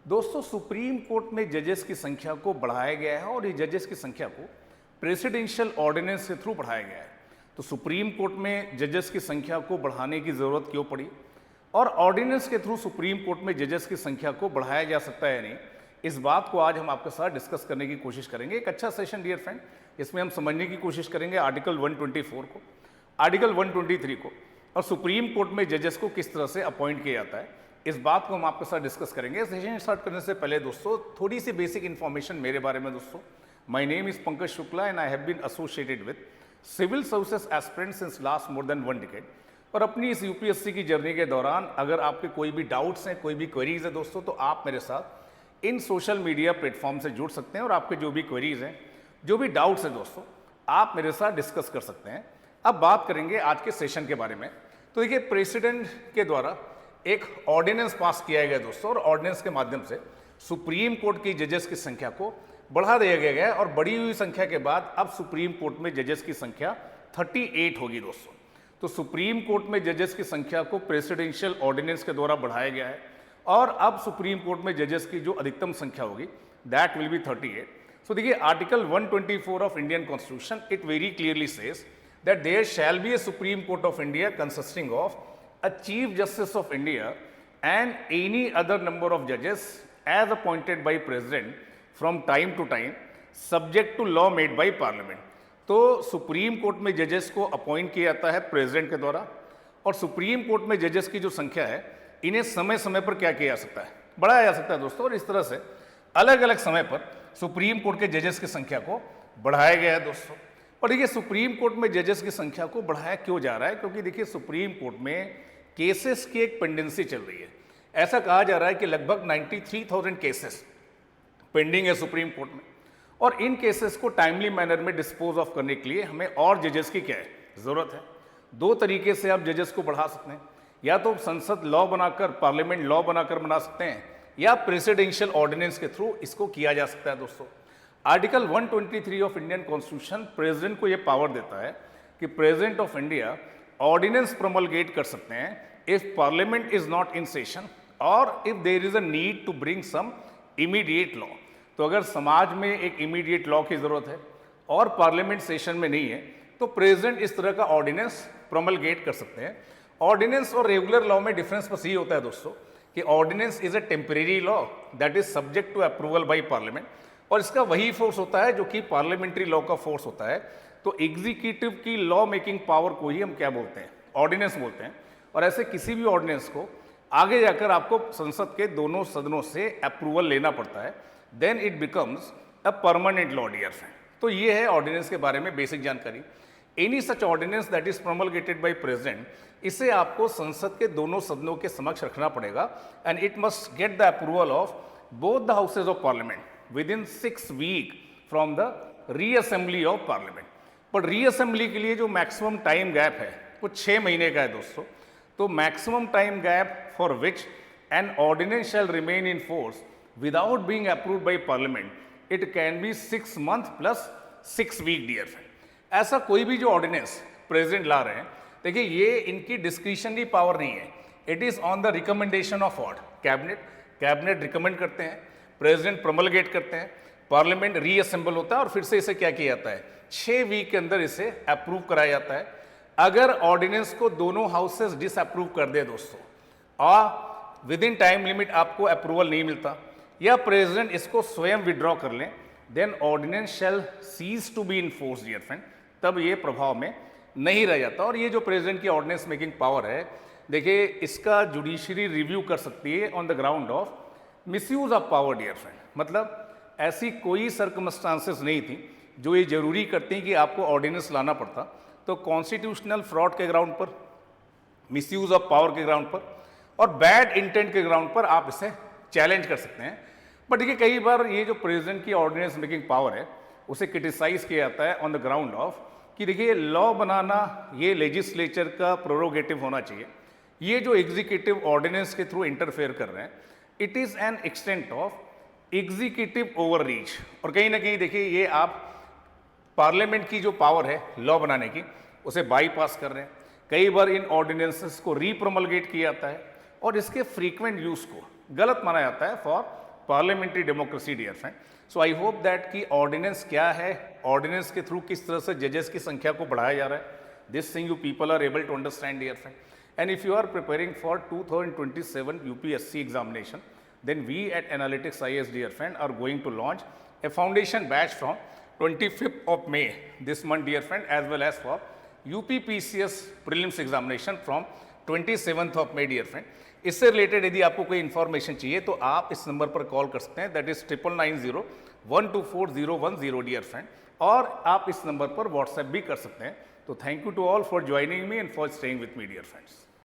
दोस्तों, supreme court में जजेस की संख्या को बढ़ाया गया है और ये जजेस की संख्या को प्रेसिडेंशियल ऑर्डिनेंस के थ्रू बढ़ाया गया है। तो सुप्रीम कोर्ट में जजेस की संख्या को बढ़ाने की ज़रूरत क्यों पड़ी और ऑर्डिनेंस के थ्रू सुप्रीम कोर्ट में जजेस की संख्या को बढ़ाया जा सकता है या नहीं, इस बात को आज हम आपके साथ डिस्कस करने की कोशिश करेंगे। एक अच्छा सेशन डियर फ्रेंड, इसमें हम समझने की कोशिश करेंगे आर्टिकल 124 को, आर्टिकल 123 को और सुप्रीम कोर्ट में जजेस को किस तरह से अपॉइंट किया जाता है, इस बात को हम आपके साथ डिस्कस करेंगे। सेशन स्टार्ट करने से पहले दोस्तों थोड़ी सी बेसिक इन्फॉर्मेशन मेरे बारे में। दोस्तों, my name is Pankaj Shukla and I have been associated with civil services aspirant since last more than 1 decade. और अपनी इस यूपीएससी की जर्नी के दौरान अगर आपके कोई भी डाउट्स हैं, कोई भी क्वेरीज है दोस्तों, तो आप मेरे साथ इन सोशल मीडिया प्लेटफॉर्म से जुड़ सकते हैं और आपके जो भी क्वेरीज हैं, जो भी डाउट्स हैं दोस्तों, आप मेरे साथ डिस्कस कर सकते हैं। अब बात करेंगे आज के सेशन के बारे में। तो देखिए, प्रेसिडेंट के द्वारा एक ऑर्डिनेंस पास किया गया दोस्तों और ऑर्डिनेंस के माध्यम से सुप्रीम कोर्ट की जजेस की संख्या को बढ़ा दिया गया है और बढ़ी हुई संख्या के बाद अब सुप्रीम कोर्ट में जजेस की संख्या 38 होगी दोस्तों। तो सुप्रीम कोर्ट में जजेस की संख्या को प्रेसिडेंशियल ऑर्डिनेंस के द्वारा बढ़ाया गया है और अब सुप्रीम कोर्ट में जजेस की जो अधिकतम संख्या होगी दैट विल बी 38। सो देखिए, article 124 of Indian constitution it very clearly says that there shall be a supreme court of India consisting of a Chief Justice of India and any other number of judges as appointed by President from time to time subject to law made by Parliament। तो supreme court में जजेस को appoint किया जाता है president के द्वारा और सुप्रीम कोर्ट में जजेस की जो संख्या है इन्हें समय समय पर क्या किया जा सकता है, बढ़ाया जा सकता है दोस्तों। और इस तरह से अलग अलग समय पर सुप्रीम कोर्ट के जजेस की संख्या को बढ़ाया गया है दोस्तों। और देखिए, सुप्रीम कोर्ट में जजेस की संख्या को बढ़ाया क्यों जा रहा है, क्योंकि देखिए सुप्रीम कोर्ट में केसेस की एक पेंडेंसी चल रही है। ऐसा कहा जा रहा है कि लगभग 93,000 केसेस पेंडिंग है सुप्रीम कोर्ट में और इन केसेस को टाइमली मैनर में डिस्पोज ऑफ करने के लिए हमें और जजेस की क्या है, ज़रूरत है। दो तरीके से आप जजेस को बढ़ा सकते हैं, या तो संसद लॉ बनाकर, पार्लियामेंट लॉ बनाकर बना सकते हैं, या प्रेसिडेंशियल ऑर्डिनेंस के थ्रू इसको किया जा सकता है दोस्तों। Article 123 of Indian constitution president को यह पावर देता है कि president of India ordinance promulgate कर सकते हैं if parliament is not in session और if there is a need to bring some immediate law. तो अगर समाज में एक इमीडिएट लॉ की जरूरत है और पार्लियामेंट सेशन में नहीं है तो प्रेसिडेंट इस तरह का ऑर्डिनेंस प्रोमलगेट कर सकते हैं। ऑर्डिनेंस और रेगुलर लॉ में डिफरेंस बस ये होता है दोस्तों कि ordinance is a temporary law that is subject to approval by parliament और इसका वही फोर्स होता है जो कि पार्लियामेंट्री लॉ का फोर्स होता है। तो एग्जीक्यूटिव की लॉ मेकिंग पावर को ही हम क्या बोलते हैं, ऑर्डिनेंस बोलते हैं। और ऐसे किसी भी ऑर्डिनेंस को आगे जाकर आपको संसद के दोनों सदनों से अप्रूवल लेना पड़ता है, then it becomes a permanent law dear friend. तो ये है ऑर्डिनेंस के बारे में बेसिक जानकारी। Any such ordinance that is promulgated by president, इसे आपको संसद के दोनों सदनों के समक्ष रखना पड़ेगा and it must get the approval of both the houses of parliament within 6 week from the reassembly of parliament. पर रीअसेंबली के लिए जो मैक्सिमम टाइम गैप है वो 6 महीने का है दोस्तों। तो maximum time gap for which an ordinance shall remain in force without being approved by parliament, it can be 6 month plus 6 week dear friend. ऐसा कोई भी जो ऑर्डिनेंस प्रेसिडेंट ला रहे हैं, देखिए ये इनकी डिस्क्रिशनरी पावर नहीं है, it is on the recommendation of what, cabinet. Cabinet recommend करते हैं, प्रेसिडेंट प्रोमलगेट करते हैं, पार्लियामेंट रीअसेंबल होता है और फिर से इसे क्या किया जाता है, 6 वीक के अंदर इसे अप्रूव कराया जाता है। अगर ऑर्डिनेंस को दोनों हाउसेस डिसअप्रूव कर दे दोस्तों और विद इन टाइम लिमिट आपको अप्रूवल नहीं मिलता या प्रेसिडेंट इसको स्वयं विड्रॉ कर लें, then ordinance shall cease to be in force dear friend. तब ये प्रभाव में नहीं रह जाता। और ये जो प्रेसिडेंट की ऑर्डिनेंस मेकिंग पावर है, देखिए इसका जुडिशरी रिव्यू कर सकती है on the ground of misuse of power dear friend. मतलब ऐसी कोई सर्कमस्टांसेस नहीं थी जो ये जरूरी करती हैं कि आपको ऑर्डिनेंस लाना पड़ता। तो कॉन्स्टिट्यूशनल फ्रॉड के ग्राउंड पर, मिसयूज ऑफ पावर के ग्राउंड पर और बैड इंटेंट के ग्राउंड पर आप इसे चैलेंज कर सकते हैं। बट देखिए, कई बार ये जो प्रेसिडेंट की ऑर्डिनेंस मेकिंग पावर है उसे क्रिटिसाइज किया जाता है ऑन द ग्राउंड ऑफ कि देखिए लॉ बनाना ये लेजिस्लेचर का प्रोरोगेटिव होना चाहिए। ये जो एग्जीक्यूटिव ऑर्डिनेंस के थ्रू इंटरफेयर कर रहे हैं, it is an extent of executive over reach. और कहीं ना कहीं देखिए ये आप पार्लियामेंट की जो पावर है लॉ बनाने की उसे बाईपास कर रहे हैं। कई बार इन ऑर्डिनेंसेस को रीप्रोमलगेट किया जाता है और इसके फ्रीक्वेंट यूज को गलत माना जाता है for parliamentary democracy dear friend. So I hope that कि ऑर्डिनेंस क्या है, ऑर्डिनेंस के थ्रू किस तरह से जजेस की संख्या को बढ़ाया जा रहा है, this thing you people are able to understand dear friend. And if you are preparing for 2027 UPSC examination, then we at Analytics IAS dear friend are going to launch a foundation batch from 25th of May this month dear friend, as well as for UPPCS prelims examination from 27th of May dear friend। इससे related यदि आपको कोई information चाहिए तो आप इस number पर call कर सकते हैं, दैट इज 9990124010 डियर फ्रेंड, और आप इस नंबर पर व्हाट्सएप भी कर सकते हैं। तो thank you to all for joining me and for staying with me dear friends.